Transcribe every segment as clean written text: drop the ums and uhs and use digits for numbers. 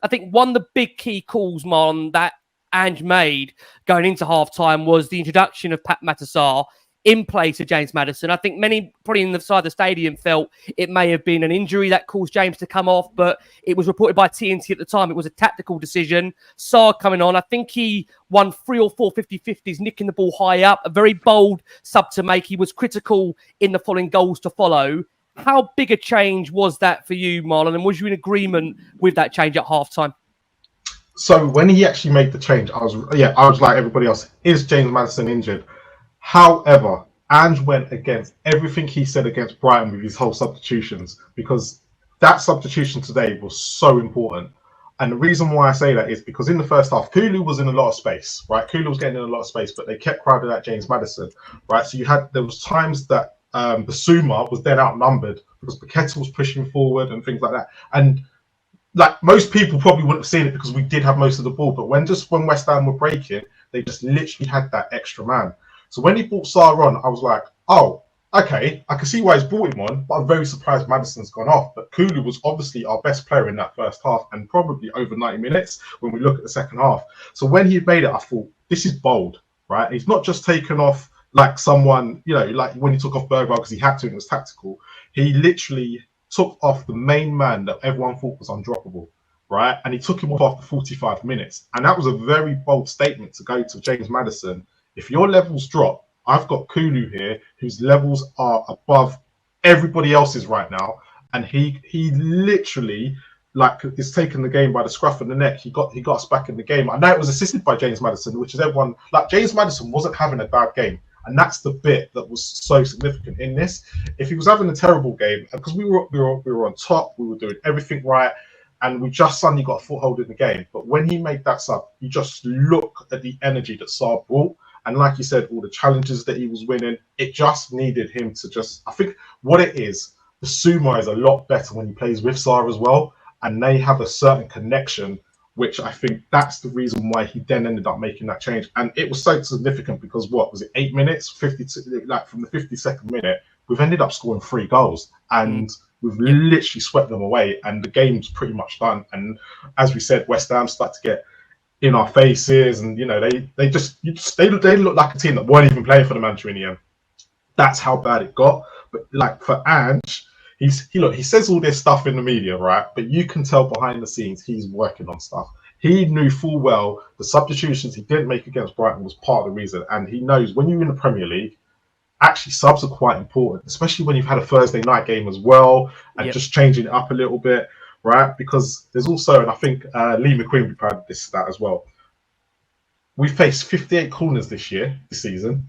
I think one of the big key calls, Marlon, that Ange made going into half-time was the introduction of Maddison in place of James Maddison. I think many probably inside the stadium felt it may have been an injury that caused James to come off, but it was reported by TNT at the time it was a tactical decision. Sarr coming on, I think he won 3 or 4 50-50s, nicking the ball high up, a very bold sub to make. He was critical in the following goals to follow. How big a change was that for you, Marlon? And was you in agreement with that change at half-time? So when he actually made the change, I was like everybody else, is James Maddison injured? However, Ange went against everything he said against Brighton with his whole substitutions, because that substitution today was so important. And the reason why I say that is because in the first half, Kulu was in a lot of space, right? Kulu was getting in a lot of space, but they kept crowding out James Maddison, right? So there was times that Bissouma was then outnumbered because Paqueta was pushing forward and things like that. And like most people probably wouldn't have seen it because we did have most of the ball, but when West Ham were breaking, they just literally had that extra man. So when he brought Sarr on, I was like, oh, okay, I can see why he's brought him on, but I'm very surprised Maddison's gone off. But Kulu was obviously our best player in that first half and probably over 90 minutes when we look at the second half. So when he made it, I thought, this is bold, right? He's not just taken off like someone, like when he took off Bergwijn because he had to and it was tactical. He literally took off the main man that everyone thought was undroppable, right? And he took him off after 45 minutes. And that was a very bold statement to go to James Maddison. If your levels drop, I've got Kulu here, whose levels are above everybody else's right now, and he literally is taking the game by the scruff of the neck. He got us back in the game. I know it was assisted by James Maddison, which is everyone James Maddison wasn't having a bad game, and that's the bit that was so significant in this. If he was having a terrible game, because we were on top, we were doing everything right, and we just suddenly got a foothold in the game. But when he made that sub, you just look at the energy that Sarr brought. And like you said, all the challenges that he was winning, it just needed him to I think what it is, Bissouma is a lot better when he plays with Sarr as well. And they have a certain connection, which I think that's the reason why he then ended up making that change. And it was so significant because what was it, 8 minutes, 52, from the 52nd minute, we've ended up scoring 3 goals. And we've literally swept them away. And the game's pretty much done. And as we said, West Ham start to get in our faces, and they look like a team that weren't even playing for the manager in the end. That's how bad it got. But for Ange, he says all this stuff in the media, right? But you can tell behind the scenes he's working on stuff. He knew full well the substitutions he didn't make against Brighton was part of the reason, and he knows when you're in the Premier League, actually subs are quite important, especially when you've had a Thursday night game as well, and just changing it up a little bit. Right, because there's also, and I think Lee McQueen will be proud of this stat as well. We faced 58 corners this season.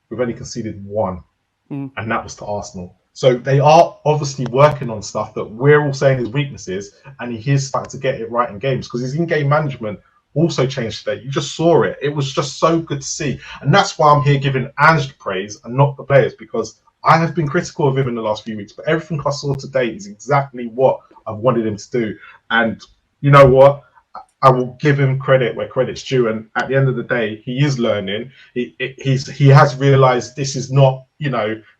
We've only conceded 1, and that was to Arsenal. So they are obviously working on stuff that we're all saying is weaknesses, and he is starting to get it right in games because his in-game management also changed today. You just saw it. It was just so good to see, and that's why I'm here giving Ange the praise and not the players, because I have been critical of him in the last few weeks, but everything I saw today is exactly what I've wanted him to do. And you know what? I will give him credit where credit's due. And at the end of the day, he is learning. He has realised this is not,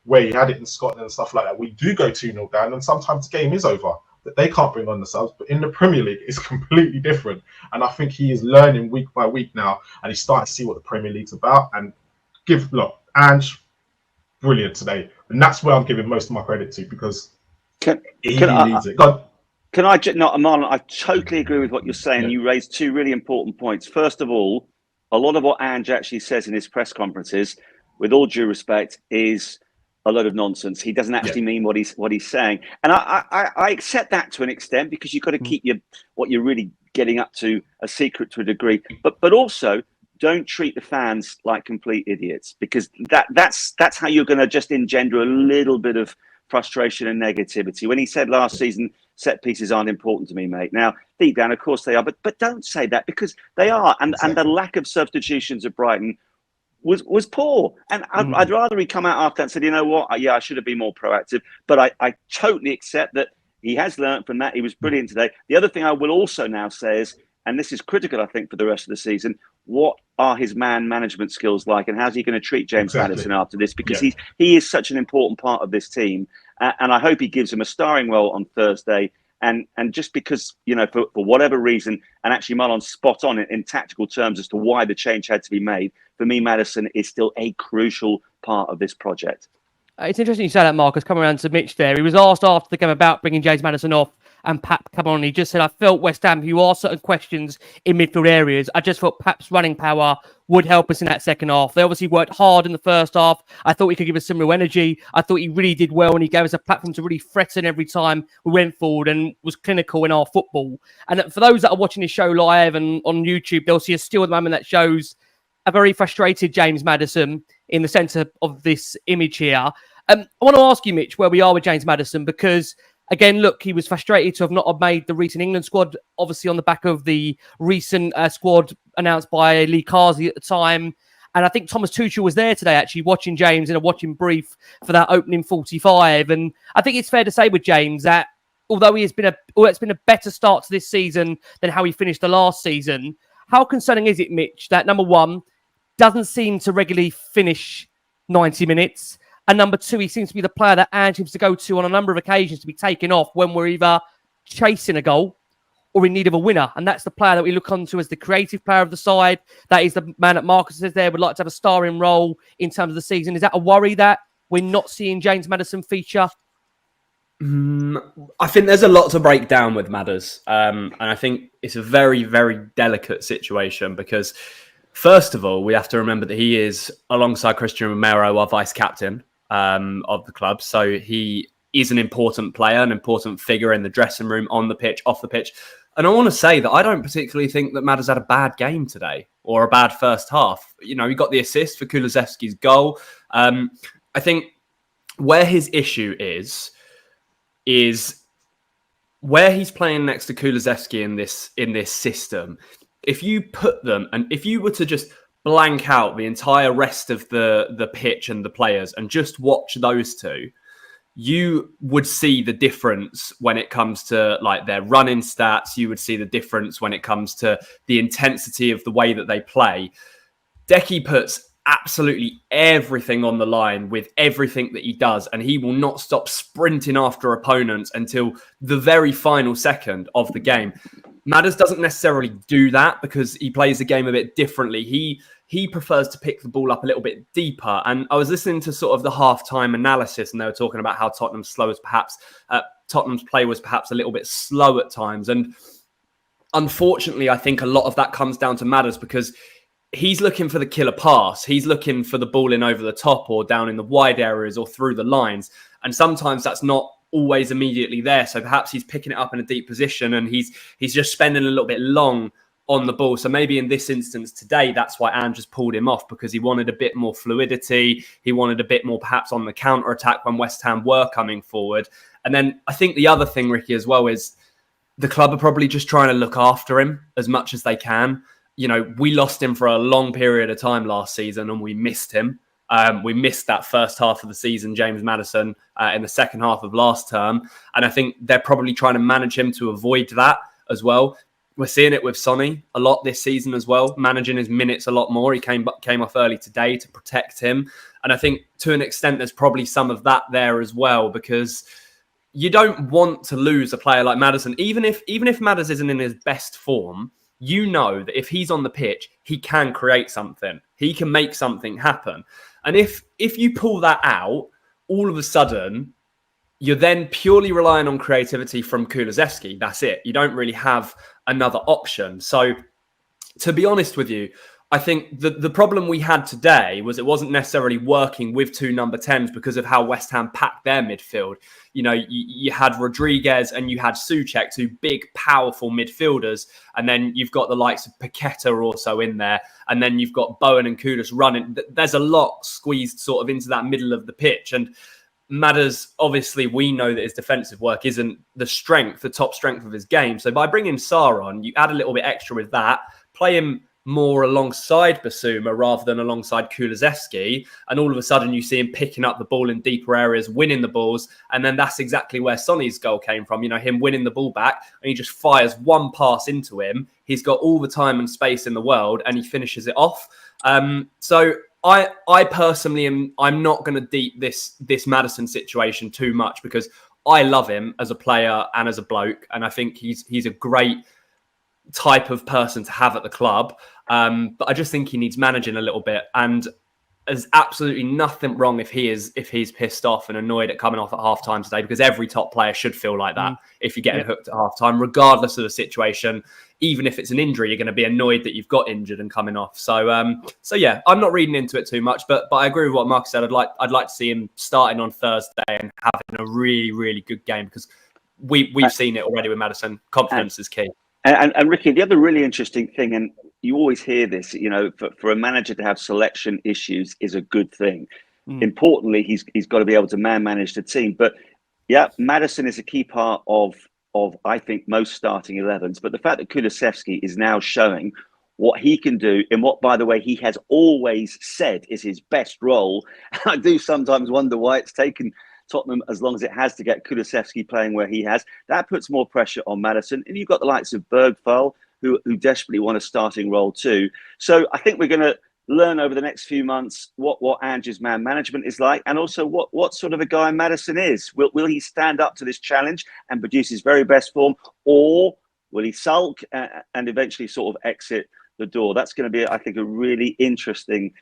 where he had it in Scotland and stuff like that. We do go 2-0 down, and sometimes the game is over. That they can't bring on the subs. But in the Premier League, it's completely different. And I think he is learning week by week now, and he's starting to see what the Premier League's about. And Ange, brilliant today, and that's where I'm giving most of my credit to, because he leads it. Can I just Marlon? I totally agree with what you're saying. You raised 2 really important points. First of all, a lot of what Ange actually says in his press conferences, with all due respect, is a load of nonsense. He doesn't actually mean what he's saying, and I accept that to an extent, because you've got to keep what you're really getting up to a secret to a degree. But also, don't treat the fans like complete idiots, because that's how you're going to just engender a little bit of frustration and negativity. When he said last season, set pieces aren't important to me, mate. Now, deep down, of course they are, but don't say that, because they are. And the lack of substitutions at Brighton was poor. And I'd rather he come out after that and said, you know what, I should have been more proactive. But I totally accept that he has learned from that. He was brilliant today. The other thing I will also now say is, and this is critical, I think, for the rest of the season, what are his man management skills like, and how's he going to treat James Maddison after this? Because he is such an important part of this team, and I hope he gives him a starring role on Thursday, And just because, for whatever reason, and actually Marlon's spot on in tactical terms as to why the change had to be made, for me, Maddison is still a crucial part of this project. It's interesting you say that, Marcus. Coming around to Mitch there. He was asked after the game about bringing James Maddison off, and Pap come on. He just said, I felt West Ham, who are certain questions in midfield areas, I just thought Pap's running power would help us in that second half. They obviously worked hard in the first half. I thought he could give us some real energy. I thought he really did well, and he gave us a platform to really threaten every time we went forward and was clinical in our football. And for those that are watching this show live and on YouTube, they'll see a still at the moment that shows a very frustrated James Maddison in the centre of this image here. I want to ask you, Mitch, where we are with James Maddison, because, again, look, he was frustrated to have not made the recent England squad, obviously on the back of the recent squad announced by Lee Carsey at the time. And I think Thomas Tuchel was there today, actually, watching James in a watching brief for that opening 45. And I think it's fair to say with James that although it's been a better start to this season than how he finished the last season, how concerning is it, Mitch, that, number one, doesn't seem to regularly finish 90 minutes, and number two, he seems to be the player that Ange seems to go to on a number of occasions to be taken off when we're either chasing a goal or in need of a winner. And that's the player that we look onto as the creative player of the side. That is the man that Marcus says there would like to have a starring role in terms of the season. Is that a worry that we're not seeing James Maddison feature? I think there's a lot to break down with Madders. And I think it's a very, very delicate situation because, first of all, we have to remember that he is, alongside Christian Romero, our vice-captain of the club. So he is an important player, an important figure in the dressing room, on the pitch, off the pitch. And I want to say that I don't particularly think that Madders had a bad game today or a bad first half. He got the assist for Kulusevski's goal. I think where his issue is where he's playing next to Kulusevski in this system. If you put them, and if you were to just blank out the entire rest of the pitch and the players and just watch those two, you would see the difference when it comes to like their running stats. You would see the difference when it comes to the intensity of the way that they play. Decky puts absolutely everything on the line with everything that he does, and he will not stop sprinting after opponents until the very final second of the game. Madders doesn't necessarily do that because he plays the game a bit differently. He prefers to pick the ball up a little bit deeper. And I was listening to sort of the halftime analysis, and they were talking about how Tottenham's play was perhaps a little bit slow at times. And unfortunately, I think a lot of that comes down to Madders because he's looking for the killer pass. He's looking for the ball in over the top or down in the wide areas or through the lines. And sometimes that's not always immediately there. So perhaps he's picking it up in a deep position and he's just spending a little bit long on the ball. So maybe in this instance today, that's why Ange just pulled him off, because he wanted a bit more fluidity. He wanted a bit more perhaps on the counter-attack when West Ham were coming forward. And then I think the other thing, Ricky, as well, is the club are probably just trying to look after him as much as they can. We lost him for a long period of time last season and we missed him. We missed that first half of the season, James Maddison, in the second half of last term. And I think they're probably trying to manage him to avoid that as well. We're seeing it with Sonny a lot this season as well, managing his minutes a lot more. He came off early today to protect him. And I think to an extent, there's probably some of that there as well, because you don't want to lose a player like Maddison. Even if Maddison isn't in his best form, you know that if he's on the pitch, he can create something. He can make something happen. And if you pull that out, all of a sudden, you're then purely relying on creativity from Kulusevski. That's it. You don't really have another option. So, to be honest with you, I think the problem we had today was it wasn't necessarily working with two number 10s because of how West Ham packed their midfield. You had Rodriguez and you had Souček, two big, powerful midfielders. And then you've got the likes of Paqueta also in there. And then you've got Bowen and Kudus running. There's a lot squeezed sort of into that middle of the pitch. And Madders, obviously, we know that his defensive work isn't the top strength of his game. So by bringing Sarr on, you add a little bit extra with that, play him more alongside Basuma rather than alongside Kulusevski, and all of a sudden you see him picking up the ball in deeper areas, winning the balls, and then that's exactly where Sonny's goal came from. Him winning the ball back, and he just fires one pass into him. He's got all the time and space in the world, and he finishes it off. So I personally I'm not going to deep this Maddison situation too much, because I love him as a player and as a bloke, and I think he's a great type of person to have at the club. But I just think he needs managing a little bit. And there's absolutely nothing wrong if he's pissed off and annoyed at coming off at halftime today, because every top player should feel like that if you're getting hooked at halftime, regardless of the situation. Even if it's an injury, you're going to be annoyed that you've got injured and coming off. So yeah, I'm not reading into it too much, but I agree with what Marcus said. I'd like to see him starting on Thursday and having a really, really good game, because we've seen it already with Maddison. Confidence is key. And Ricky, the other really interesting thing, and you always hear this, for a manager to have selection issues is a good thing. Importantly, he's got to be able to manage the team. But yeah, Maddison is a key part of I think most starting 11s. But the fact that Kulusevski is now showing what he can do in what, by the way, he has always said is his best role. I do sometimes wonder why it's taken Tottenham as long as it has to get Kulusevski playing where he has. That puts more pressure on Maddison. And you've got the likes of Bergvall, who desperately want a starting role too. So I think we're going to learn over the next few months what Ange's man management is like, and also what sort of a guy Maddison is. Will he stand up to this challenge and produce his very best form, or will he sulk and eventually sort of exit the door? That's going to be, I think, a really interesting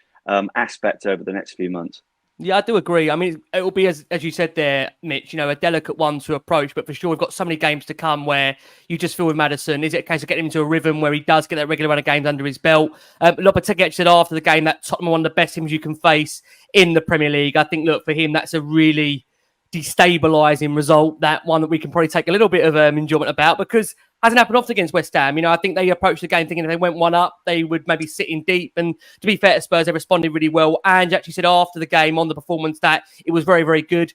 aspect over the next few months. Yeah, I do agree. I mean, it will be, as you said there, Mitch, a delicate one to approach, but for sure we've got so many games to come where you just feel with Maddison, is it a case of getting him into a rhythm where he does get that regular run of games under his belt? Lopetegui said after the game that Tottenham are one of the best teams you can face in the Premier League. I think, look, for him, that's a really destabilising result, that one that we can probably take a little bit of enjoyment about, because hasn't happened often against West Ham. I think they approached the game thinking if they went one up, they would maybe sit in deep. And to be fair to Spurs, they responded really well. And actually said after the game on the performance that it was very, very good.